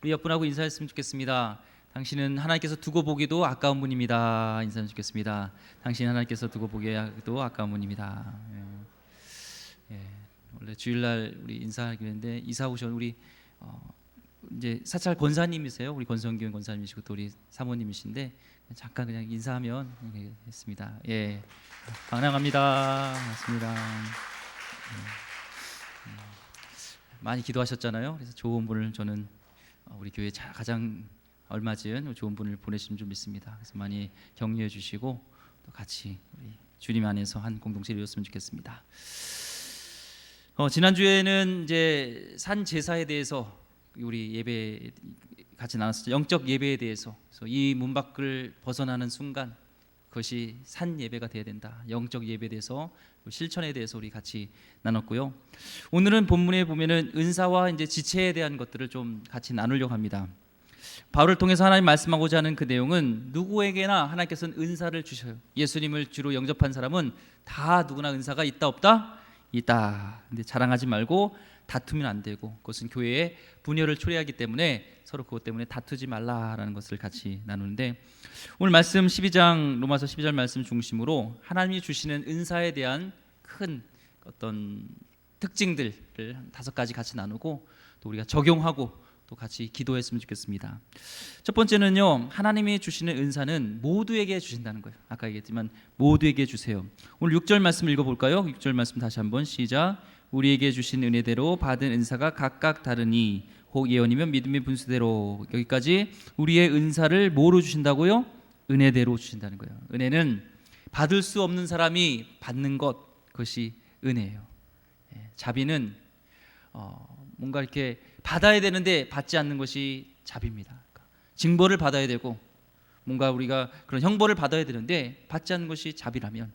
우리 옆분하고 인사했으면 좋겠습니다. 당신은 하나님께서 두고 보기도 아까운 분입니다. 인사했으면 좋겠습니다. 당신 하나님께서 두고 보기도 아까운 분입니다. 원래 주일날 우리 인사하기로 했는데 이사 오신 우리 이제 사찰 권사님이세요. 우리 권성균 권사님이시고 또 우리 사모님이신데 잠깐 그냥 인사하면 했습니다. 반갑습니다. 반갑습니다. 많이 기도하셨잖아요. 그래서 좋은 분을 저는 우리 교회 가장 얼마 전 좋은 분을 보내신 줄 믿습니다. 그래서 많이 격려해 주시고 또 같이 우리 주님 안에서 한 공동체를 이뤘으면 좋겠습니다. 지난주에는 이제 산 제사에 대해서 우리 예배 같이 나눴었죠. 영적 예배에 대해서. 그래서 이 문 밖을 벗어나는 순간 그것이 산 예배가 되어야 된다. 영적 예배에 대해서 실천에 대해서 우리 같이 나눴고요. 오늘은 본문에 보면은 은사와 이제 지체에 대한 것들을 좀 같이 나누려고 합니다. 바울을 통해서 하나님 말씀하고자 하는 그 내용은 누구에게나 하나님께서는 은사를 주셔요. 예수님을 주로 영접한 사람은 다 누구나 은사가 있다 없다? 있다. 근데 자랑하지 말고 다투면 안 되고 그것은 교회의 분열을 초래하기 때문에 서로 그것 때문에 다투지 말라라는 것을 같이 나누는데 오늘 말씀 12장 로마서 12절 말씀 중심으로 하나님이 주시는 은사에 대한 큰 어떤 특징들을 5가지 같이 나누고 또 우리가 적용하고 또 같이 기도했으면 좋겠습니다. 첫 번째는요, 하나님이 주시는 은사는 모두에게 주신다는 거예요. 아까 얘기했지만 모두에게 주세요. 오늘 6절 말씀 읽어볼까요? 6절 말씀 다시 한번 시작. 우리에게 주신 은혜대로 받은 은사가 각각 다르니 혹 예언이면 믿음의 분수대로. 여기까지 우리의 은사를 뭐로 주신다고요? 은혜대로 주신다는 거예요. 은혜는 받을 수 없는 사람이 받는 것, 그것이 은혜예요. 자비는 뭔가 이렇게 받아야 되는데 받지 않는 것이 자비입니다. 징벌을 받아야 되고 뭔가 우리가 그런 형벌을 받아야 되는데 받지 않는 것이 자비라면,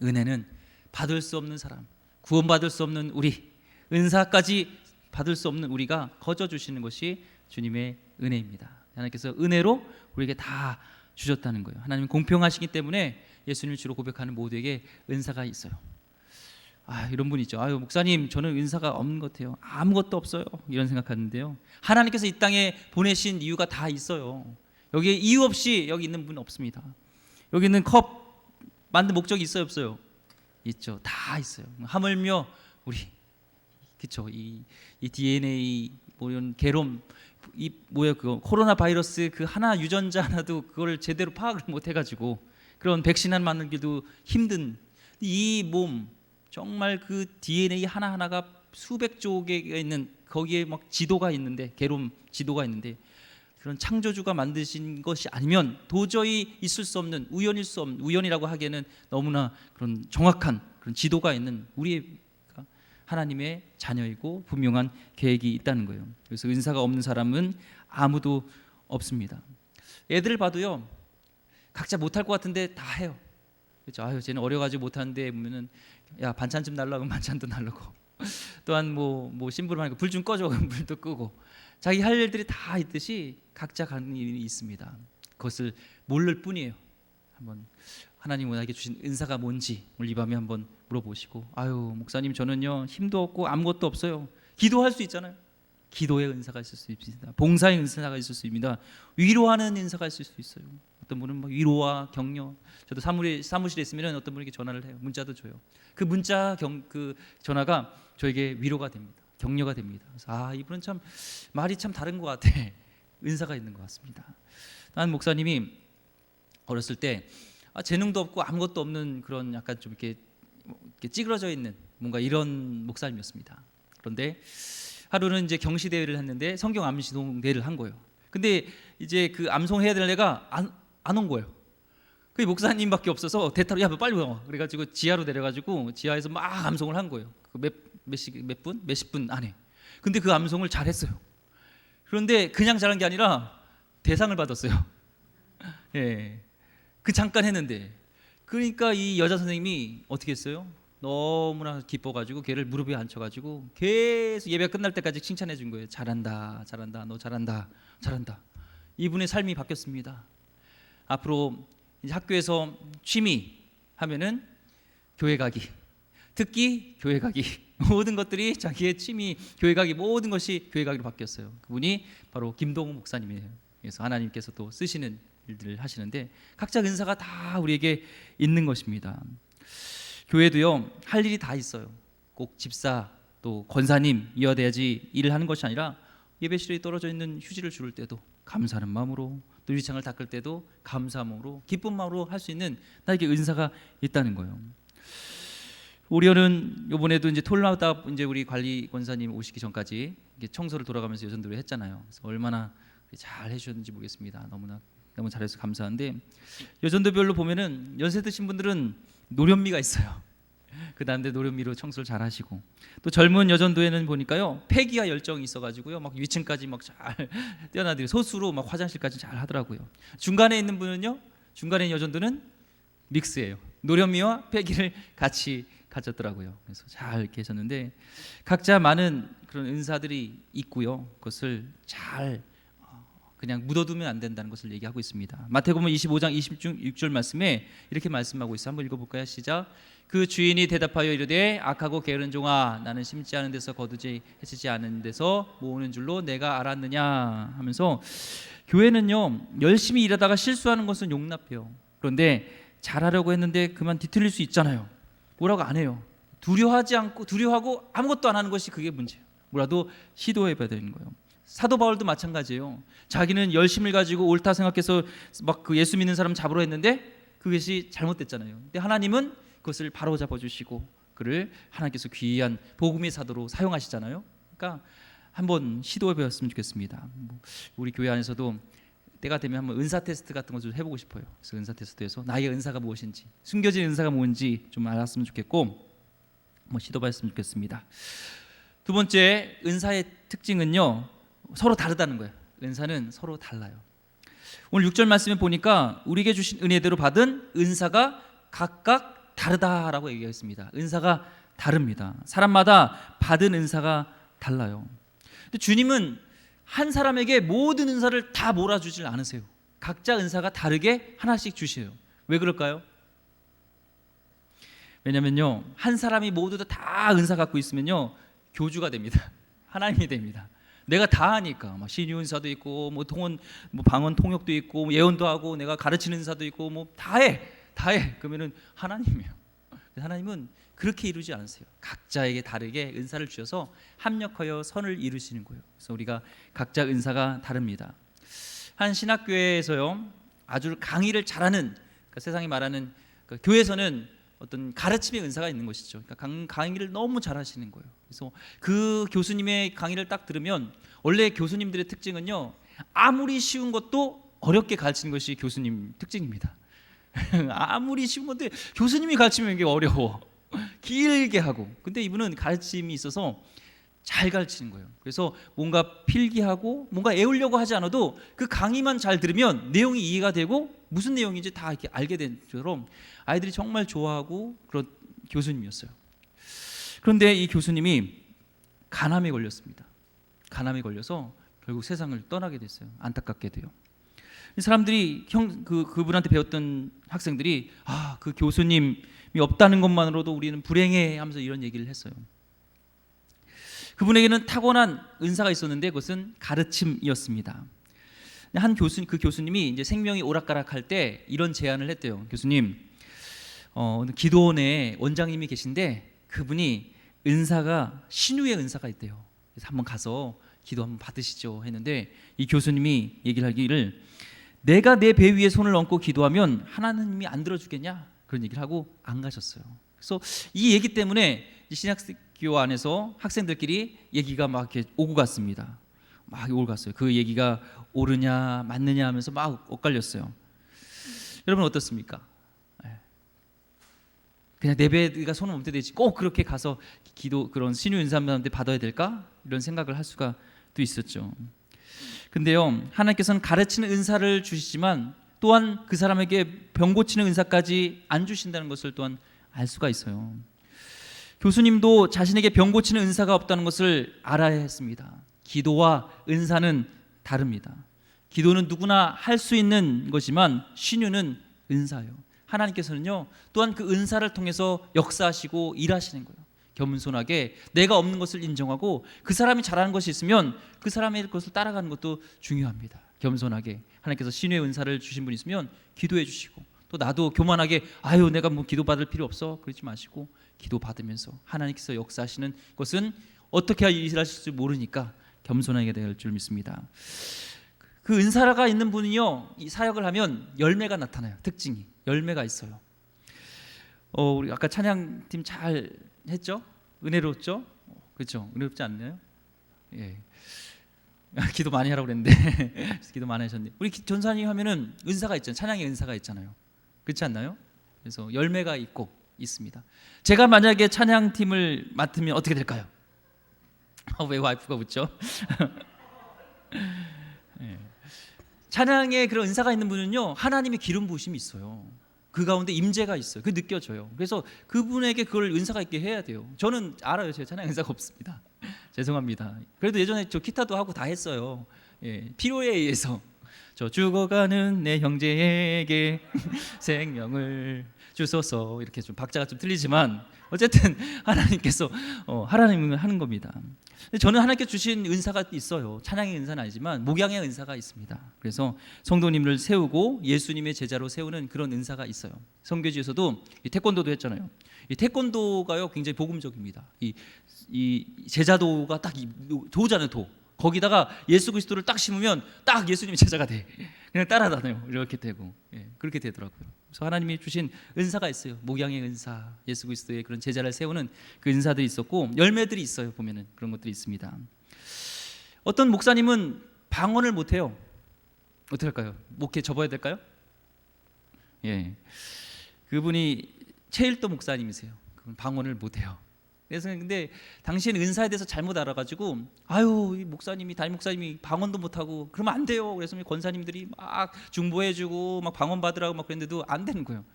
은혜는 받을 수 없는 사람, 구원받을 수 없는 우리, 은사까지 받을 수 없는 우리가 거저 주시는 것이 주님의 은혜입니다. 하나님께서 은혜로 우리에게 다 주셨다는 거예요. 하나님은 공평하시기 때문에 예수님을 주로 고백하는 모두에게 은사가 있어요. 이런 분 있죠. 목사님, 저는 은사가 없는 것 같아요. 아무것도 없어요. 이런 생각하는데요. 하나님께서 이 땅에 보내신 이유가 다 있어요. 여기에 이유 없이 여기 있는 분 없습니다. 여기 있는 컵 만든 목적이 있어요, 없어요? 있죠. 다 있어요. 하물며 우리 그렇죠. 이 DNA 뭐 이런 게롬 그거 코로나 바이러스 그 하나 유전자 하나도 그걸 제대로 파악을 못 해가지고 그런 백신 하나 만들기도 힘든 이 몸, 정말 그 DNA 하나하나가 수백 조개가 있는 거기에 막 지도가 있는데, 게롬 지도가 있는데 그런 창조주가 만드신 것이 아니면 도저히 있을 수 없는, 우연이라고 하기에는 너무나 그런 정확한 그런 지도가 있는 우리의 하나님의 자녀이고 분명한 계획이 있다는 거예요. 그래서 은사가 없는 사람은 아무도 없습니다. 애들을 봐도요, 각자 못할 것 같은데 다 해요. 그렇죠. 쟤는 어려가지고 못하는데 보면은 야, 반찬 좀 달라고 하면 반찬도 달라고 또한 뭐 심부름하니까 불 좀 꺼줘 그러면 불도 끄고 자기 할 일들이 다 있듯이 각자 가는 일이 있습니다. 그것을 모를 뿐이에요. 한번 하나님 우리에게 주신 은사가 뭔지 오늘 이 밤에 한번 물어보시고, 목사님, 저는요 힘도 없고 아무것도 없어요. 기도할 수 있잖아요. 기도의 은사가 있을 수 있습니다. 봉사의 은사가 있을 수 있습니다. 위로하는 은사가 있을 수 있어요. 어떤 분은 막 위로와 격려. 저도 사무실에 있으면 어떤 분에게 전화를 해요. 문자도 줘요. 그 문자 그 전화가 저에게 위로가 됩니다. 격려가 됩니다. 그래서 이분은 참 말이 참 다른 것 같아. 은사가 있는 것 같습니다. 한 목사님이 어렸을 때 재능도 없고 아무것도 없는 그런 약간 좀 이렇게 찌그러져 있는 뭔가 이런 목사님이었습니다. 그런데 하루는 이제 경시 대회를 했는데 성경 암시동 대회를 한 거예요. 근데 이제 그 암송해야 될 애가 안 온 거예요. 그 목사님밖에 없어서 대타로 야, 빨리 와. 그래가지고 지하로 내려가지고 지하에서 막 암송을 한 거예요. 몇십 분 안에. 근데 그 암송을 잘했어요. 그런데 그냥 잘한 게 아니라 대상을 받았어요. 그 잠깐 했는데, 그러니까 이 여자 선생님이 어떻게 했어요? 너무나 기뻐가지고 걔를 무릎에 앉혀가지고 계속 예배가 끝날 때까지 칭찬해 준 거예요. 잘한다, 너 잘한다. 이분의 삶이 바뀌었습니다. 앞으로 이제 학교에서 취미 하면은 교회 가기, 특기 교회 가기, 모든 것들이 자기의 취미, 교회 가기 모든 것이 교회 가기로 바뀌었어요. 그분이 바로 김동우 목사님이에요. 그래서 하나님께서 또 쓰시는 일들을 하시는데 각자 은사가 다 우리에게 있는 것입니다. 교회도요 할 일이 다 있어요. 꼭 집사 또 권사님 이어야 돼야지 일을 하는 것이 아니라 예배실에 떨어져 있는 휴지를 주를 때도 감사하는 마음으로, 또 유리창을 닦을 때도 감사한 마음으로, 기쁜 마음으로 할 수 있는 나에게 은사가 있다는 거예요. 우리는 이번에도 이제 토요일마다 이제 우리 관리 권사님 오시기 전까지 청소를 돌아가면서 여전도를 했잖아요. 그래서 얼마나 잘 해주셨는지 모르겠습니다. 너무 잘해서 감사한데, 여전도별로 보면은 연세 드신 분들은 노련미가 있어요. 그 다음에 노련미로 청소를 잘 하시고, 또 젊은 여전도에는 보니까요 패기와 열정이 있어가지고요 막 위층까지 막 잘 뛰어나들이 소수로 막 화장실까지 잘 하더라고요. 중간에 있는 분은요, 중간에 있는 여전도는 믹스예요. 노련미와 패기를 같이 가졌더라고요. 그래서 잘 계셨는데 각자 많은 그런 은사들이 있고요. 그것을 잘 그냥 묻어두면 안 된다는 것을 얘기하고 있습니다. 마태복음 25장 26절 말씀에 이렇게 말씀하고 있어요. 한번 읽어볼까요? 시작. 그 주인이 대답하여 이르되 악하고 게으른 종아, 나는 심지 않은 데서 거두지 해치지 않은 데서 모으는 줄로 내가 알았느냐 하면서, 교회는요 열심히 일하다가 실수하는 것은 용납해요. 그런데 잘하려고 했는데 그만 뒤틀릴 수 있잖아요. 뭐라고 안 해요. 두려워하고 아무것도 안 하는 것이 그게 문제예요. 뭐라도 시도해봐야 되는 거예요. 사도 바울도 마찬가지예요. 자기는 열심을 가지고 옳다 생각해서 막 그 예수 믿는 사람 잡으러 했는데 그것이 잘못됐잖아요. 근데 하나님은 그것을 바로 잡아주시고 그를 하나님께서 귀한 복음의 사도로 사용하시잖아요. 그러니까 한번 시도해봤으면 좋겠습니다. 우리 교회 안에서도 때가 되면 한번 은사 테스트 같은 거 좀 해보고 싶어요. 그래서 은사 테스트에서 나의 은사가 무엇인지, 숨겨진 은사가 뭔지 좀 알았으면 좋겠고 한번 시도해봤으면 좋겠습니다. 두 번째, 은사의 특징은요 서로 다르다는 거예요. 은사는 서로 달라요. 오늘 6절 말씀에 보니까 우리에게 주신 은혜대로 받은 은사가 각각 다르다라고 얘기했습니다. 은사가 다릅니다. 사람마다 받은 은사가 달라요. 근데 주님은 한 사람에게 모든 은사를 다 몰아주질 않으세요. 각자 은사가 다르게 하나씩 주세요. 왜 그럴까요? 왜냐면요 한 사람이 모두 다 은사 갖고 있으면요 교주가 됩니다. 하나님이 됩니다. 내가 다 하니까 막 신유 은사도 있고 뭐 방언 통역도 있고 뭐 예언도 하고 내가 가르치는 은사도 있고 뭐 다 해. 그러면은 하나님이에요. 하나님은 그렇게 이루지 않으세요. 각자에게 다르게 은사를 주셔서 합력하여 선을 이루시는 거예요. 그래서 우리가 각자 은사가 다릅니다. 한 신학교에서요 아주 강의를 잘하는, 그러니까 세상이 말하는 교회에서는 어떤 가르침의 은사가 있는 것이죠. 그러니까 강의를 너무 잘하시는 거예요. 그래서 그 교수님의 강의를 딱 들으면, 원래 교수님들의 특징은요 아무리 쉬운 것도 어렵게 가르치는 것이 교수님 특징입니다. 아무리 쉬운 건데 교수님이 가르치면 이게 어려워. 길게 하고. 근데 이분은 가르침이 있어서 잘 가르치는 거예요. 그래서 뭔가 필기하고 뭔가 애우려고 하지 않아도 그 강의만 잘 들으면 내용이 이해가 되고 무슨 내용인지 다 이렇게 알게 된 것처럼 아이들이 정말 좋아하고 그런 교수님이었어요. 그런데 이 교수님이 간암에 걸렸습니다. 간암에 걸려서 결국 세상을 떠나게 됐어요. 안타깝게도요. 사람들이 그분한테 배웠던 학생들이 그 교수님이 없다는 것만으로도 우리는 불행해 하면서 이런 얘기를 했어요. 그분에게는 타고난 은사가 있었는데 그것은 가르침이었습니다. 그 교수님이 이제 생명이 오락가락할 때 이런 제안을 했대요. 교수님, 기도원에 원장님이 계신데 그분이 신유의 은사가 있대요. 그래서 한번 가서 기도 한번 받으시죠 했는데, 이 교수님이 얘기를 하기를 내가 내 배 위에 손을 얹고 기도하면 하나님이 안 들어주겠냐, 그런 얘기를 하고 안 가셨어요. 그래서 이 얘기 때문에 신학교 안에서 학생들끼리 얘기가 막 이렇게 오고 갔습니다. 막 오고 갔어요. 그 얘기가 옳으냐 맞느냐 하면서 막 엇갈렸어요. 여러분 어떻습니까? 그냥 내 배가 손을 얹게 되지 꼭 그렇게 가서 그런 신유 은사님한테 받아야 될까? 이런 생각을 할 수가 또 있었죠. 근데요 하나님께서는 가르치는 은사를 주시지만 또한 그 사람에게 병 고치는 은사까지 안 주신다는 것을 또한 알 수가 있어요. 교수님도 자신에게 병 고치는 은사가 없다는 것을 알아야 했습니다. 기도와 은사는 다릅니다. 기도는 누구나 할 수 있는 것이지만 신유는 은사예요. 하나님께서는요 또한 그 은사를 통해서 역사하시고 일하시는 거예요. 겸손하게 내가 없는 것을 인정하고 그 사람이 잘하는 것이 있으면 그 사람의 것을 따라가는 것도 중요합니다. 겸손하게 하나님께서 신의 은사를 주신 분이 있으면 기도해 주시고, 또 나도 교만하게 아유 내가 뭐 기도 받을 필요 없어 그러지 마시고 기도 받으면서 하나님께서 역사하시는 것은 어떻게 일하실지 모르니까 겸손하게 될 줄 믿습니다. 그 은사가 있는 분은요, 이 사역을 하면 열매가 나타나요. 특징이 열매가 있어요. 우리 아까 찬양팀 잘 했죠? 은혜롭죠? 그렇죠? 은혜롭지 않나요? 예. 기도 많이 하라고 그랬는데 기도 많이 하셨네. 우리 전사님 하면은 은사가 있잖아요. 찬양의 은사가 있잖아요. 그렇지 않나요? 그래서 열매가 있고 있습니다. 제가 만약에 찬양팀을 맡으면 어떻게 될까요? 왜 와이프가 웃죠? 예. 찬양에 그런 은사가 있는 분은요, 하나님의 기름 부으심이 있어요. 그 가운데 임재가 있어요. 그 느껴져요. 그래서 그분에게 그걸 은사가 있게 해야 돼요. 저는 알아요. 제 찬양 은사가 없습니다. 죄송합니다. 그래도 예전에 저 기타도 하고 다 했어요. 예, 필요에 의해서. 저 죽어가는 내 형제에게 생명을 주소서, 이렇게 좀 박자가 좀 틀리지만 어쨌든 하나님께서 하나님은 하는 겁니다. 근데 저는 하나님께 주신 은사가 있어요. 찬양의 은사는 아니지만 목양의 은사가 있습니다. 그래서 성도님을 세우고 예수님의 제자로 세우는 그런 은사가 있어요. 선교지에서도 이 태권도도 했잖아요. 이 태권도가요 굉장히 복음적입니다. 이 제자도가 딱 도잖아요. 도. 거기다가 예수 그리스도를 딱 심으면 딱 예수님의 제자가 돼. 그냥 따라다녀요. 이렇게 되고, 예, 그렇게 되더라고요. 그래서 하나님이 주신 은사가 있어요. 목양의 은사, 예수 그리스도의 그런 제자를 세우는 그 은사들이 있었고 열매들이 있어요. 보면은 그런 것들이 있습니다. 어떤 목사님은 방언을 못해요. 어떻게 할까요? 목회 접어야 될까요? 예, 그분이 최일도 목사님이세요. 그분 방언을 못해요. 그래서 근데 당시에는 은사에 대해서 잘못 알아가지고 아유 이 목사님이 담임 목사님이 방언도 못하고 그러면 안 돼요. 그래서 권사님들이 막 중보해주고 막 방언 받으라고 막 그랬는데도 안 되는 거예요.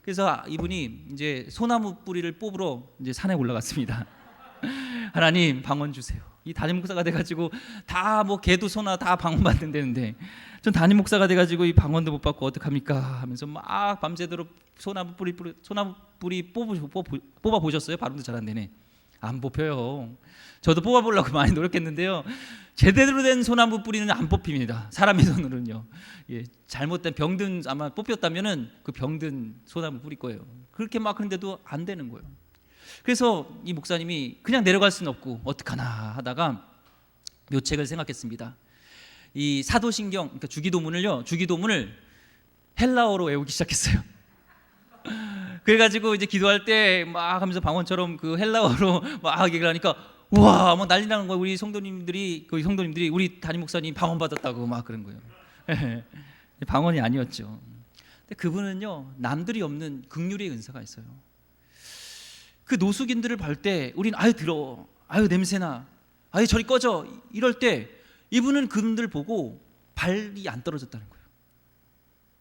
그래서 이분이 이제 소나무 뿌리를 뽑으러 이제 산에 올라갔습니다. 하나님 방언 주세요. 이 담임 목사가 돼가지고 다 뭐 개도 소나 다 방언 받는다는데 전 담임 목사가 돼가지고 이 방언도 못 받고 어떡합니까 하면서 막 밤새도록 소나무 뿌리 뽑아 보셨어요? 발음도 잘 안 되네. 안 뽑혀요. 저도 뽑아보려고 많이 노력했는데요. 제대로 된 소나무 뿌리는 안 뽑힙니다. 사람의 손으로는요. 예, 잘못된 병든 아마 뽑혔다면은 그 병든 소나무 뿌릴 거예요. 그렇게 막 하는데도 안 되는 거예요. 그래서 이 목사님이 그냥 내려갈 수는 없고 어떡하나 하다가 묘책을 생각했습니다. 이 사도신경, 그러니까 주기도문을 헬라어로 외우기 시작했어요. 그래가지고 이제 기도할 때 막 하면서 방언처럼 그 헬라어로 막 얘기를 하니까 우와 막 난리 나는 거예요. 우리 성도님들이 우리 담임 목사님 방언 받았다고 막 그런 거예요. 방언이 아니었죠. 근데 그분은요 남들이 없는 긍휼의 은사가 있어요. 그 노숙인들을 볼 때 우리는 아유 더러워, 아유 냄새나, 아유 저리 꺼져 이럴 때 이분은 그분들 보고 발이 안 떨어졌다는 거예요.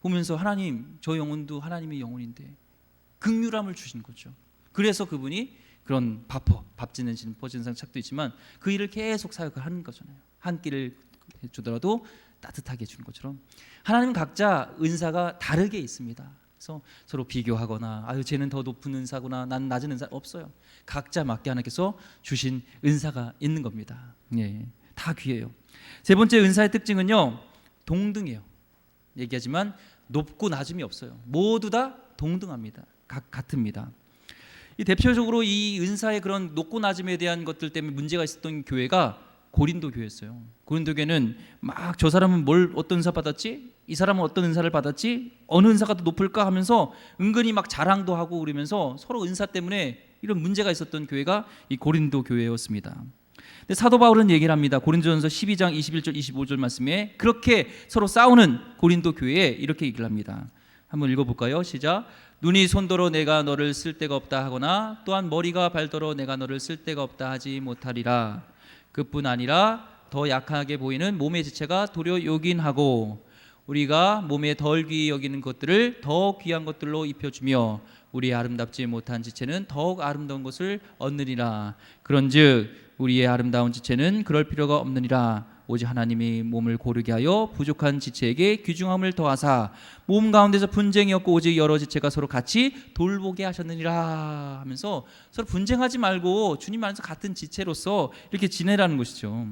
보면서 하나님 저 영혼도 하나님의 영혼인데 긍휼함을 주신 거죠. 그래서 그분이 그런 밥 짓는 포진상 착도 있지만 그 일을 계속 사역을 하는 거잖아요. 한 끼를 주더라도 따뜻하게 주는 것처럼 하나님은 각자 은사가 다르게 있습니다. 그래서 서로 비교하거나 아유 쟤는 더 높은 은사구나 난 낮은 은사 없어요. 각자 맞게 하나님께서 주신 은사가 있는 겁니다. 예, 다 귀해요. 세 번째 은사의 특징은요 동등해요. 얘기하지만 높고 낮음이 없어요. 모두 다 동등합니다. 같습니다. 이 대표적으로 이 은사의 그런 높고 낮음에 대한 것들 때문에 문제가 있었던 교회가 고린도 교회였어요. 고린도 교회는 막 저 사람은 어떤 은사 받았지? 이 사람은 어떤 은사를 받았지? 어느 은사가 더 높을까 하면서 은근히 막 자랑도 하고 그러면서 서로 은사 때문에 이런 문제가 있었던 교회가 이 고린도 교회였습니다. 근데 사도 바울은 얘기를 합니다. 고린도전서 12장 21절 25절 말씀에 그렇게 서로 싸우는 고린도 교회에 이렇게 얘기를 합니다. 한번 읽어볼까요? 시작. 눈이 손더러 내가 너를 쓸데가 없다 하거나 또한 머리가 발더러 내가 너를 쓸데가 없다 하지 못하리라. 그뿐 아니라 더 약하게 보이는 몸의 지체가 도리어 요긴하고 우리가 몸에 덜 귀히 여기는 것들을 더 귀한 것들로 입혀주며 우리의 아름답지 못한 지체는 더욱 아름다운 것을 얻느니라. 그런즉 우리의 아름다운 지체는 그럴 필요가 없느니라. 오직 하나님이 몸을 고르게 하여 부족한 지체에게 귀중함을 더하사 몸 가운데서 분쟁이 없고 오직 여러 지체가 서로 같이 돌보게 하셨느니라 하면서 서로 분쟁하지 말고 주님 안에서 같은 지체로서 이렇게 지내라는 것이죠.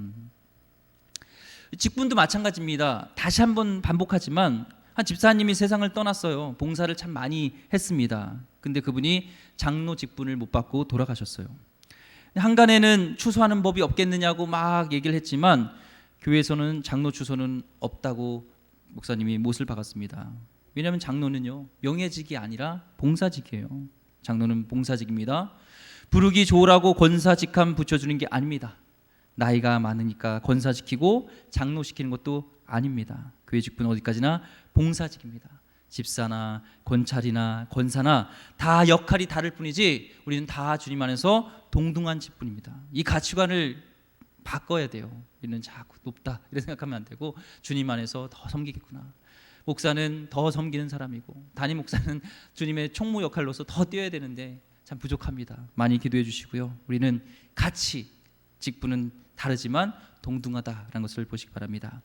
직분도 마찬가지입니다. 다시 한번 반복하지만 한 집사님이 세상을 떠났어요. 봉사를 참 많이 했습니다. 근데 그분이 장로 직분을 못 받고 돌아가셨어요. 한간에는 추수하는 법이 없겠느냐고 막 얘기를 했지만 교회에서는 장로 추수는 없다고 목사님이 못을 박았습니다. 왜냐하면 장로는요, 명예직이 아니라 봉사직이에요. 장로는 봉사직입니다. 부르기 좋으라고 권사직함 붙여주는 게 아닙니다. 나이가 많으니까 권사시키고 장로시키는 것도 아닙니다. 교회 직분은 어디까지나 봉사직입니다. 집사나 권찰이나 권사나 다 역할이 다를 뿐이지 우리는 다 주님 안에서 동등한 직분입니다. 이 가치관을 바꿔야 돼요. 우리는 자꾸 높다 이렇게 생각하면 안 되고 주님 안에서 더 섬기겠구나. 목사는 더 섬기는 사람이고 담임 목사는 주님의 총무 역할로서 더 뛰어야 되는데 참 부족합니다. 많이 기도해 주시고요. 우리는 같이 직분은 다르지만 동등하다라는 것을 보시기 바랍니다.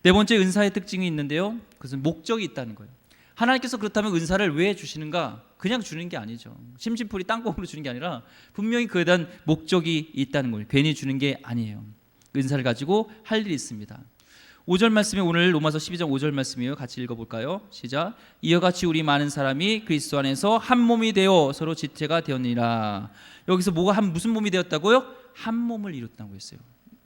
네 번째 은사의 특징이 있는데요. 그것은 목적이 있다는 거예요. 하나님께서 그렇다면 은사를 왜 주시는가? 그냥 주는 게 아니죠. 심심풀이 땅콩으로 주는 게 아니라 분명히 그에 대한 목적이 있다는 거예요. 괜히 주는 게 아니에요. 은사를 가지고 할 일이 있습니다. 5절 말씀이 오늘 로마서 12장 5절 말씀이에요. 같이 읽어볼까요? 시작. 이와 같이 우리 많은 사람이 그리스도 안에서 한 몸이 되어 서로 지체가 되었느니라. 여기서 뭐가 무슨 몸이 되었다고요? 한 몸을 이뤘다고 했어요.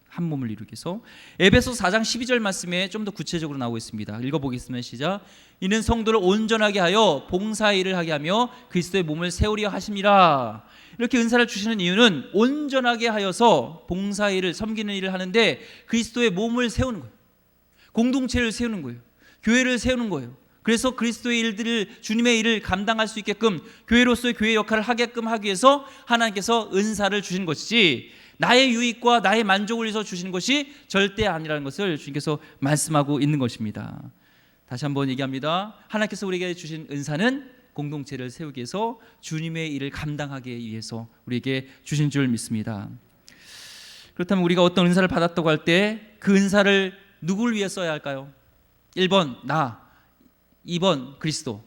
한 몸을 이루기 위해서. 에베소서 4장 12절 말씀에 좀 더 구체적으로 나오고 있습니다. 읽어보겠습니다. 시작. 이는 성도를 온전하게 하여 봉사의 일을 하게 하며 그리스도의 몸을 세우려 하심이라. 이렇게 은사를 주시는 이유는 온전하게 하여서 봉사의 일을, 섬기는 일을 하는데 그리스도의 몸을 세우는 거예요. 공동체를 세우는 거예요. 교회를 세우는 거예요. 그래서 그리스도의 일들을, 주님의 일을 감당할 수 있게끔 교회로서의 교회 역할을 하게끔 하기 위해서 하나님께서 은사를 주신 것이지 나의 유익과 나의 만족을 위해서 주시는 것이 절대 아니라는 것을 주님께서 말씀하고 있는 것입니다. 다시 한번 얘기합니다. 하나님께서 우리에게 주신 은사는 공동체를 세우기 위해서 주님의 일을 감당하기 위해서 우리에게 주신 줄 믿습니다. 그렇다면 우리가 어떤 은사를 받았다고 할 때 그 은사를 누구를 위해 써야 할까요? 1번 나, 2번 그리스도.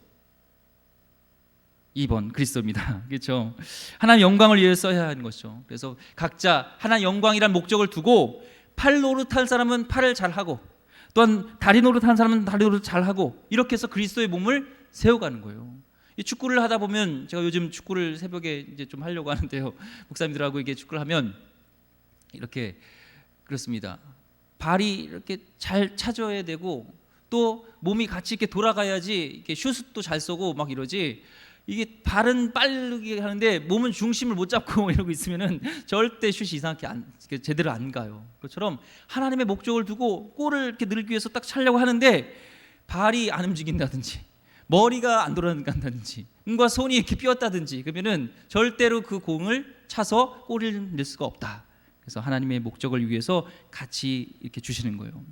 2번 그리스도입니다. 그렇죠? 하나님 영광을 위해 써야 하는 것이죠. 그래서 각자 하나님 영광이란 목적을 두고 팔 노릇할 사람은 팔을 잘하고 또한 다리 노릇하는 사람은 다리 노릇 잘하고 이렇게 해서 그리스도의 몸을 세워가는 거예요. 이 축구를 하다 보면 제가 요즘 축구를 새벽에 이제 좀 하려고 하는데요. 목사님들하고 이게 축구를 하면 이렇게 그렇습니다. 발이 이렇게 잘 차줘야 되고 또 몸이 같이 이렇게 돌아가야지 이렇게 슛도 잘 쏘고 막 이러지. 이게 발은 빠르게 하는데 몸은 중심을 못 잡고 이러고 있으면은 절대 슛이 이상하게 제대로 안 가요. 그것처럼 하나님의 목적을 두고 골을 이렇게 넣기 위해서 딱 차려고 하는데 발이 안 움직인다든지 머리가 안 돌아간다든지 눈과 손이 이렇게 삐었다든지 그러면은 절대로 그 공을 차서 골을 넣을 수가 없다. 그래서 하나님의 목적을 위해서 같이 이렇게 주시는 거예요.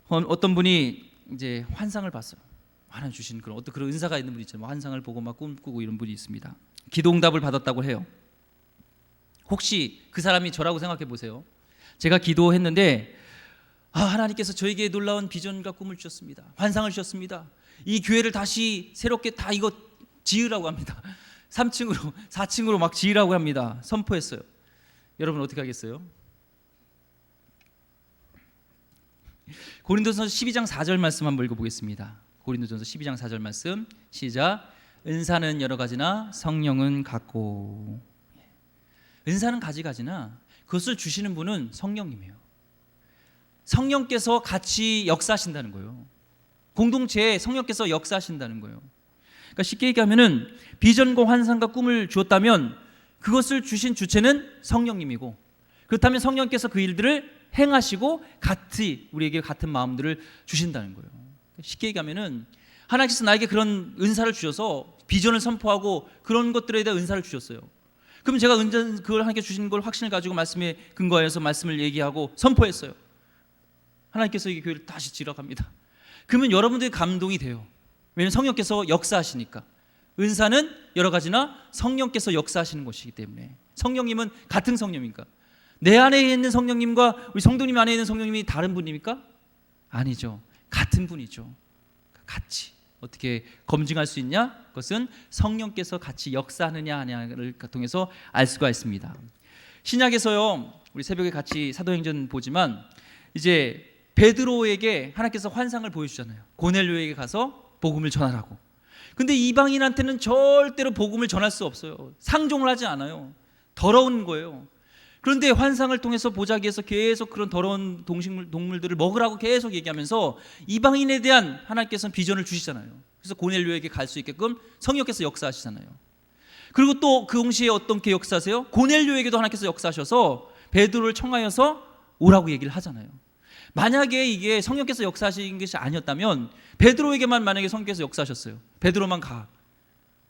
어떤 분이 이제 환상을 봤어요. 하나님 주신 그런 어떤 그런 은사가 있는 분이 있잖아요. 환상을 보고 막 꿈꾸고 이런 분이 있습니다. 기도응답을 받았다고 해요. 혹시 그 사람이 저라고 생각해 보세요. 제가 기도했는데 하나님께서 저에게 놀라운 비전과 꿈을 주셨습니다. 환상을 주셨습니다. 이 교회를 다시 새롭게 다 이거 지으라고 합니다. 3층으로 4층으로 막 지으라고 합니다. 선포했어요. 여러분 어떻게 하겠어요? 고린도전서 12장 4절 말씀 한번 읽어보겠습니다. 고린도전서 12장 4절 말씀 시작. 은사는 여러 가지나 성령은 같고. 은사는 가지가지나 그것을 주시는 분은 성령님이에요. 성령께서 같이 역사하신다는 거예요. 공동체에 성령께서 역사하신다는 거예요. 그러니까 쉽게 얘기하면은 비전과 환상과 꿈을 주었다면 그것을 주신 주체는 성령님이고 그렇다면 성령께서 그 일들을 행하시고 같이 우리에게 같은 마음들을 주신다는 거예요. 쉽게 얘기하면은 하나님께서 나에게 그런 은사를 주셔서 비전을 선포하고 그런 것들에 대한 은사를 주셨어요. 그럼 제가 그걸 하나님께 주신 걸 확신을 가지고 말씀에 근거해서 말씀을 얘기하고 선포했어요. 하나님께서 이 교회를 다시 지어갑니다. 그러면 여러분들이 감동이 돼요. 왜냐하면 성령께서 역사하시니까. 은사는 여러 가지나 성령께서 역사하시는 것이기 때문에 성령님은 같은 성령이니까 내 안에 있는 성령님과 우리 성도님 안에 있는 성령님이 다른 분입니까? 아니죠. 같은 분이죠. 같이 어떻게 검증할 수 있냐? 그것은 성령께서 같이 역사하느냐 아니냐를 통해서 알 수가 있습니다. 신약에서요, 우리 새벽에 같이 사도행전 보지만 이제 베드로에게 하나님께서 환상을 보여주잖아요. 고넬료에게 가서 복음을 전하라고. 근데 이방인한테는 절대로 복음을 전할 수 없어요. 상종을 하지 않아요. 더러운 거예요. 그런데 환상을 통해서 보자기에서 계속 그런 더러운 동물들을 먹으라고 계속 얘기하면서 이방인에 대한 하나님께서는 비전을 주시잖아요. 그래서 고넬료에게 갈 수 있게끔 성령께서 역사하시잖아요. 그리고 또 그 동시에 어떻게 역사하세요? 고넬료에게도 하나님께서 역사하셔서 베드로를 청하여서 오라고 얘기를 하잖아요. 만약에 이게 성령께서 역사하신 것이 아니었다면 베드로에게만 만약에 성령께서 역사하셨어요. 베드로만 가.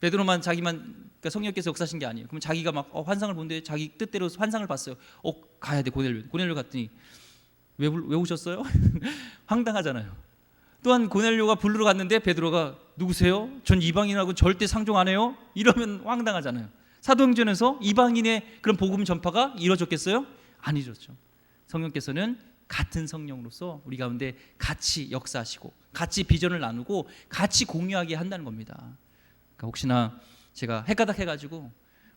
베드로만 자기만, 그러니까 성령께서 역사하신 게 아니에요. 그러면 자기가 막 환상을 보는데 자기 뜻대로 환상을 봤어요. 가야 돼. 고넬료 갔더니 왜 오셨어요? 황당하잖아요. 또한 고넬료가 부르러 갔는데 베드로가 누구세요? 전 이방인하고 절대 상종 안 해요. 이러면 황당하잖아요. 사도행전에서 이방인의 그런 복음 전파가 이루어졌겠어요? 안 이루어졌죠. 성령께서는 같은 성령으로서 우리 가운데 같이 역사하시고 같이 비전을 나누고 같이 공유하게 한다는 겁니다. 그러니까 혹시나 제가 헷가닥 해가지고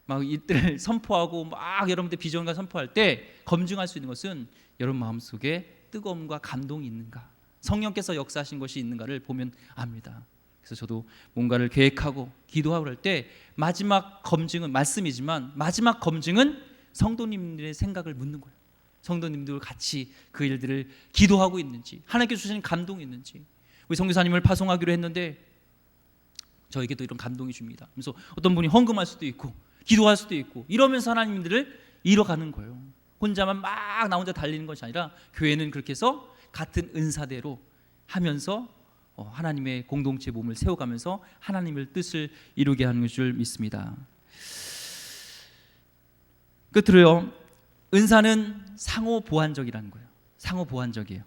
막 이들 선포하고 막 여러분들 비전과 선포할 때 검증할 수 있는 것은 여러분 마음속에 뜨거움과 감동이 있는가, 성령께서 역사하신 것이 있는가를 보면 압니다. 그래서 저도 뭔가를 계획하고 기도하고 할 때 마지막 검증은 말씀이지만 마지막 검증은 성도님들의 생각을 묻는 거예요. 성도님들 같이 그 일들을 기도하고 있는지, 하나님께서 주시는 감동이 있는지. 우리 선교사님을 파송하기로 했는데 저에게도 이런 감동이 줍니다. 그래서 어떤 분이 헌금할 수도 있고 기도할 수도 있고 이러면서 하나님들을 이뤄가는 거예요. 혼자만 막 나 혼자 달리는 것이 아니라 교회는 그렇게 해서 같은 은사대로 하면서 하나님의 공동체 몸을 세워가면서 하나님의 뜻을 이루게 하는 줄 믿습니다. 끝으로요, 은사는 상호 보완적이라는 거예요. 상호 보완적이에요.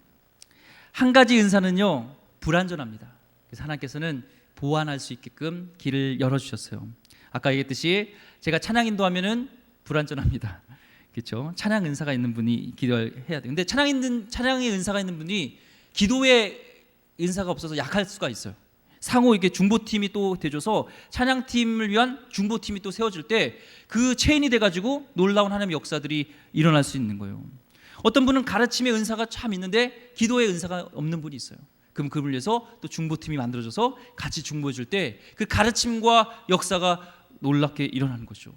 한 가지 은사는요 불완전합니다. 그래서 하나님께서는 보완할 수 있게끔 길을 열어주셨어요. 아까 얘기했듯이 제가 찬양 인도하면은 불완전합니다. 그렇죠? 찬양 은사가 있는 분이 기도를 해야 돼요. 근데 찬양의 은사가 있는 분이 기도의 은사가 없어서 약할 수가 있어요. 상호 이렇게 중보팀이 또 돼줘서 찬양팀을 위한 중보팀이 또 세워질 때 그 체인이 돼가지고 놀라운 하나님의 역사들이 일어날 수 있는 거예요. 어떤 분은 가르침의 은사가 참 있는데 기도의 은사가 없는 분이 있어요. 그럼 그분을 위해서 또 중보팀이 만들어져서 같이 중보해 줄 때 그 가르침과 역사가 놀랍게 일어나는 거죠.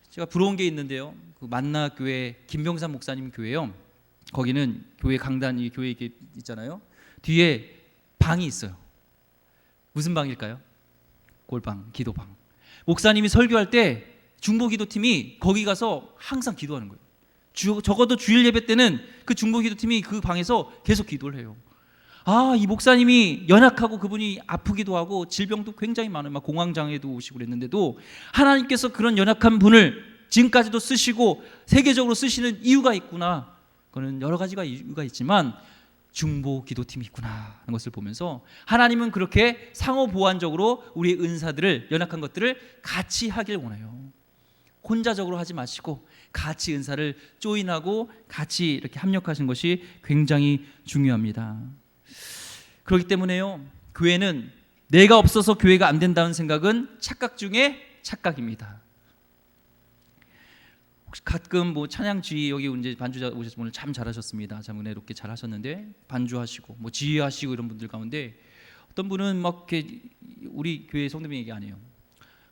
제가 부러운 게 있는데요. 그 만나교회 김병삼 목사님 교회요. 거기는 교회 강단이 교회 이렇게 있잖아요. 뒤에 방이 있어요. 무슨 방일까요? 골방, 기도방. 목사님이 설교할 때 중보기도팀이 거기 가서 항상 기도하는 거예요. 적어도 주일 예배 때는 그 중보기도팀이 그 방에서 계속 기도를 해요. 이 목사님이 연약하고 그분이 아프기도 하고 질병도 굉장히 많아요. 막 공황장애도 오시고 그랬는데도 하나님께서 그런 연약한 분을 지금까지도 쓰시고 세계적으로 쓰시는 이유가 있구나. 그거는 여러 가지가 이유가 있지만 중보 기도팀이 있구나 하는 것을 보면서 하나님은 그렇게 상호 보완적으로 우리의 은사들을, 연약한 것들을 같이 하길 원해요. 혼자적으로 하지 마시고 같이 은사를 조인하고 같이 이렇게 합력하신 것이 굉장히 중요합니다. 그렇기 때문에요, 교회는 내가 없어서 교회가 안 된다는 생각은 착각 중에 착각입니다. 혹시 가끔 뭐 찬양지휘, 여기 이제 반주자 오셔서 오늘 참 잘하셨습니다. 참 은혜롭게 잘하셨는데 반주하시고 뭐 지휘하시고 이런 분들 가운데 어떤 분은 막 이렇게 우리 교회 성도님 얘기 아니에요.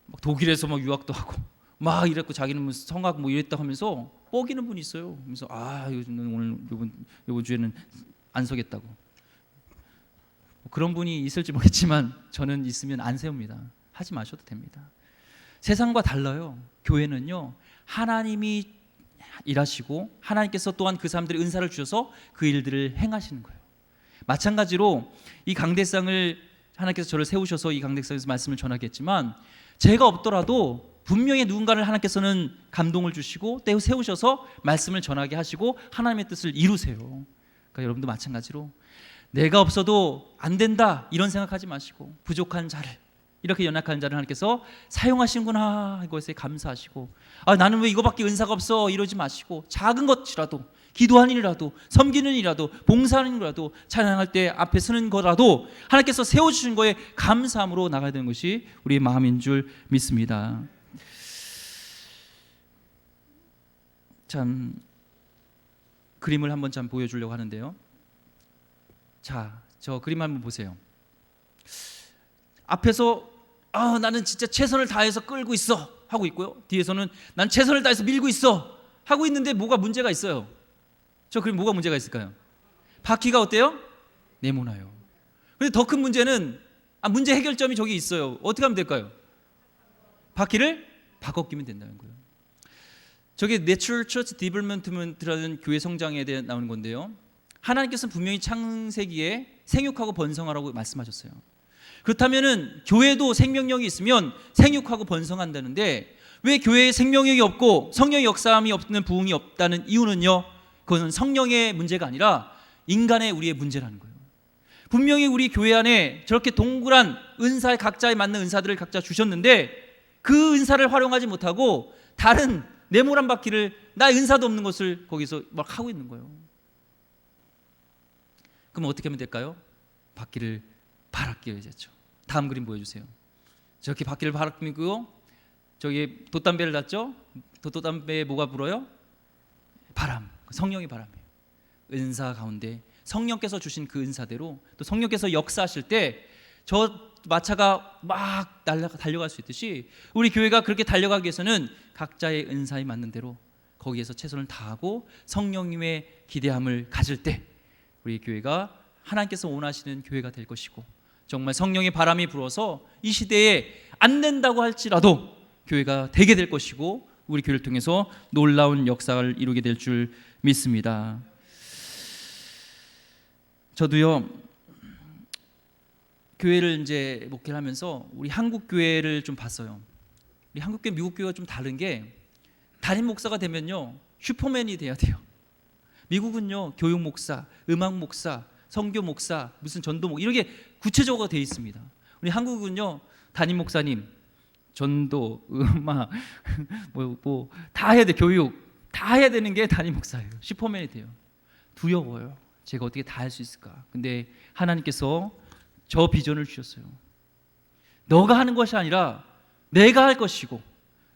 막 독일에서 막 유학도 하고 막 이랬고 자기는 뭐 성악 뭐 이랬다 하면서 뻐기는 분이 있어요. 그래서 요즘은 오늘 이번 주에는 안 서겠다고. 그런 분이 있을지 모르겠지만 저는 있으면 안 세웁니다. 하지 마셔도 됩니다. 세상과 달라요. 교회는요, 하나님이 일하시고 하나님께서 또한 그 사람들의 은사를 주셔서 그 일들을 행하시는 거예요. 마찬가지로 이 강대상을 하나님께서 저를 세우셔서 이 강대상에서 말씀을 전하게 했지만 제가 없더라도 분명히 누군가를 하나님께서는 감동을 주시고 때 세우셔서 말씀을 전하게 하시고 하나님의 뜻을 이루세요. 그러니까 여러분도 마찬가지로 내가 없어도 안 된다 이런 생각하지 마시고 부족한 자를 이렇게 연약한 자를 하나님께서 사용하시는구나 이것에 감사하시고, 나는 왜 이거밖에 은사가 없어 이러지 마시고, 작은 것이라도, 기도하는 일이라도, 섬기는 일이라도, 봉사하는 일이라도, 찬양할 때 앞에 서는 거라도 하나님께서 세워주신 거에 감사함으로 나가야 되는 것이 우리의 마음인 줄 믿습니다. 참 그림을 한번 참 보여주려고 하는데요. 자, 저 그림 한번 보세요. 앞에서 나는 진짜 최선을 다해서 끌고 있어 하고 있고요, 뒤에서는 난 최선을 다해서 밀고 있어 하고 있는데 뭐가 문제가 있어요. 저 그림 뭐가 문제가 있을까요? 바퀴가 어때요? 네모나요. 근데 더 큰 문제는 문제 해결점이 저기 있어요. 어떻게 하면 될까요? 바퀴를 바꿔 끼면 된다는 거예요. 저게 Natural Church Development라는 교회 성장에 대해 나오는 건데요, 하나님께서는 분명히 창세기에 생육하고 번성하라고 말씀하셨어요. 그렇다면은 교회도 생명력이 있으면 생육하고 번성한다는데, 왜 교회에 생명력이 없고 성령의 역사함이 없는 부흥이 없다는 이유는요, 그것은 성령의 문제가 아니라 인간의 우리의 문제라는 거예요. 분명히 우리 교회 안에 저렇게 동그란 은사의 각자에 맞는 은사들을 각자 주셨는데 그 은사를 활용하지 못하고 다른 네모난 바퀴를, 나 은사도 없는 것을 거기서 막 하고 있는 거예요. 그럼 어떻게 하면 될까요? 바퀴를 바라 끼워야죠. 다음 그림 보여주세요. 저렇게 바퀴를 바라 끼고 저기 돛담배를 놨죠? 돛담배에 뭐가 불어요? 바람, 성령의 바람이에요. 은사 가운데 성령께서 주신 그 은사대로 또 성령께서 역사하실 때 저 마차가 막 달려갈 수 있듯이 우리 교회가 그렇게 달려가기 위해서는 각자의 은사에 맞는 대로 거기에서 최선을 다하고 성령님의 기대함을 가질 때 우리 교회가 하나님께서 원하시는 교회가 될 것이고, 정말 성령의 바람이 불어서 이 시대에 안 된다고 할지라도 교회가 되게 될 것이고, 우리 교회를 통해서 놀라운 역사를 이루게 될 줄 믿습니다. 저도요, 교회를 이제 목회를 하면서 우리 한국 교회를 좀 봤어요. 우리 한국 교회, 미국 교회가 좀 다른 게, 담임 목사가 되면요 슈퍼맨이 돼야 돼요. 미국은요 교육 목사, 음악 목사, 선교 목사, 무슨 전도 목사 이렇게 구체적으로 되어 있습니다. 우리 한국은요 담임 목사님, 전도, 음악 뭐 다 해야 돼. 교육 다 해야 되는 게 담임 목사예요. 슈퍼맨이 돼요. 두려워요. 제가 어떻게 다 할 수 있을까? 근데 하나님께서 저 비전을 주셨어요. 너가 하는 것이 아니라 내가 할 것이고,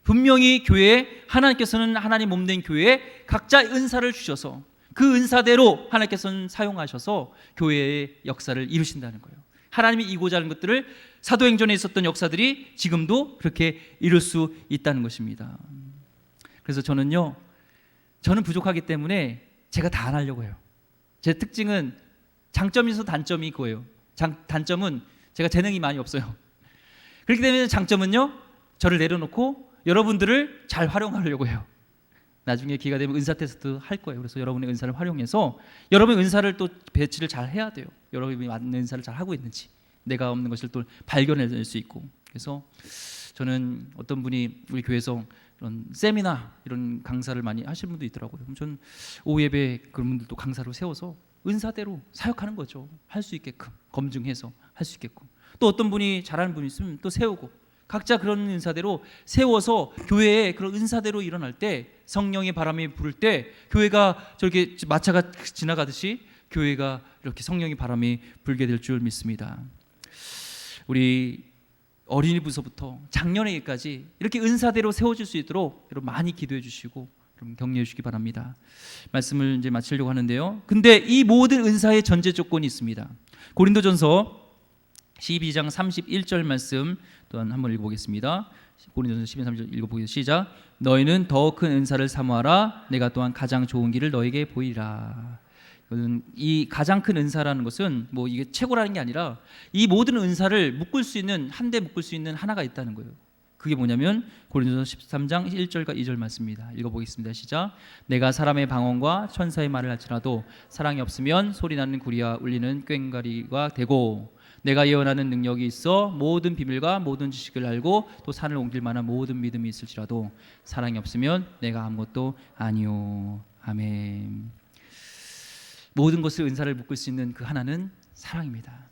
분명히 교회에 하나님께서는 하나님 몸된 교회에 각자의 은사를 주셔서 그 은사대로 하나님께서는 사용하셔서 교회의 역사를 이루신다는 거예요. 하나님이 이고자 하는 것들을 사도행전에 있었던 역사들이 지금도 그렇게 이룰 수 있다는 것입니다. 그래서 저는 부족하기 때문에 제가 다 안 하려고 해요. 제 특징은 장점이 있어서 단점이 그거예요. 단점은 제가 재능이 많이 없어요. 그렇기 때문에 장점은요, 저를 내려놓고 여러분들을 잘 활용하려고 해요. 나중에 기회가 되면 은사 테스트 할 거예요. 그래서 여러분의 은사를 활용해서 여러분의 은사를 또 배치를 잘 해야 돼요. 여러분이 맞는 은사를 잘 하고 있는지, 내가 없는 것을 또 발견해낼 수 있고. 그래서 저는 어떤 분이 우리 교회에서 이런 세미나 이런 강사를 많이 하시는 분도 있더라고요. 그럼 전 오후 예배 그런 분들도 강사로 세워서 은사대로 사역하는 거죠. 할 수 있게끔 검증해서 할 수 있게끔. 또 어떤 분이 잘하는 분이 있으면 또 세우고, 각자 그런 은사대로 세워서 교회에 그런 은사대로 일어날 때, 성령의 바람이 불을 때 교회가 저렇게 마차가 지나가듯이 교회가 이렇게 성령의 바람이 불게 될 줄 믿습니다. 우리 어린이부서부터 장년회까지 이렇게 은사대로 세워질 수 있도록 여러분 많이 기도해 주시고 여러분 격려해 주시기 바랍니다. 말씀을 이제 마치려고 하는데요. 근데 이 모든 은사의 전제 조건이 있습니다. 고린도전서 12장 31절 말씀 또한 한번 읽어보겠습니다. 고린도전서 12장 31절 읽어보겠습니다. 시작. 너희는 더 큰 은사를 사모하라. 내가 또한 가장 좋은 길을 너에게 보이라. 이 가장 큰 은사라는 것은 뭐 이게 최고라는 게 아니라 이 모든 은사를 묶을 수 있는, 한데 묶을 수 있는 하나가 있다는 거예요. 그게 뭐냐면 고린도전서 13장 1절과 2절 말씀입니다. 읽어보겠습니다. 시작. 내가 사람의 방언과 천사의 말을 할지라도 사랑이 없으면 소리나는 구리와 울리는 꽹과리가 되고, 내가 예언하는 능력이 있어 모든 비밀과 모든 지식을 알고 또 산을 옮길 만한 모든 믿음이 있을지라도 사랑이 없으면 내가 아무것도 아니오. 아멘. 모든 것을 은사를 묶을 수 있는 그 하나는 사랑입니다.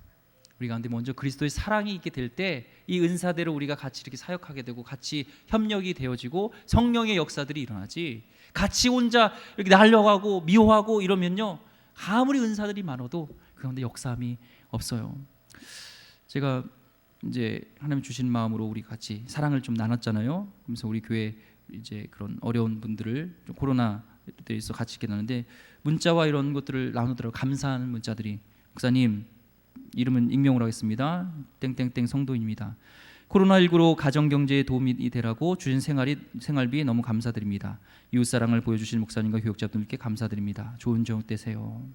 우리 가운데 먼저 그리스도의 사랑이 있게 될 때 이 은사대로 우리가 같이 이렇게 사역하게 되고 같이 협력이 되어지고 성령의 역사들이 일어나지, 같이 혼자 이렇게 날려가고 미워하고 이러면요, 아무리 은사들이 많아도 그런데 역사함이 없어요. 제가 이제 하나님 주신 마음으로 우리 같이 사랑을 좀 나눴잖아요. 그래서 우리 교회 이제 그런 어려운 분들을 좀 코로나에 있어 같이 이렇게 나누는데 문자와 이런 것들을 나누더라고요. 감사하는 문자들이. 목사님, 이름은 익명으로 하겠습니다. 땡땡땡 성도입니다. 코로나19로 가정경제에 도움이 되라고 주신 생활비 너무 감사드립니다. 이웃사랑을 보여주신 목사님과 교육자분들께 감사드립니다. 좋은 저녁 되세요.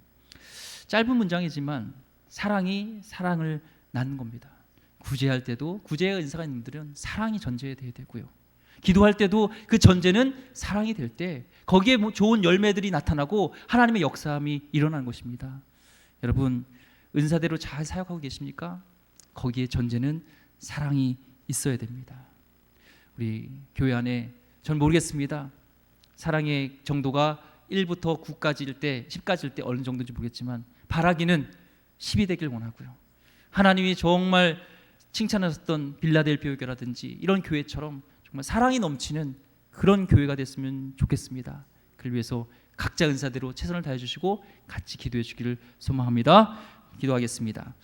짧은 문장이지만 사랑이 사랑을 낳는 겁니다. 구제할 때도 구제의 은사가 있는 분들은 사랑이 전제돼야 되고요. 기도할 때도 그 전제는 사랑이 될 때 거기에 좋은 열매들이 나타나고 하나님의 역사함이 일어나는 것입니다. 여러분, 은사대로 잘 사역하고 계십니까? 거기에 전제는 사랑이 있어야 됩니다. 우리 교회 안에 전 모르겠습니다. 사랑의 정도가 1부터 9까지일 때 10까지일 때 어느 정도인지 모르겠지만 바라기는 10이 되길 원하고요. 하나님이 정말 칭찬하셨던 빌라델비아 교회라든지 이런 교회처럼 정말 사랑이 넘치는 그런 교회가 됐으면 좋겠습니다. 그를 위해서 각자 은사대로 최선을 다해 주시고 같이 기도해 주기를 소망합니다. 기도하겠습니다.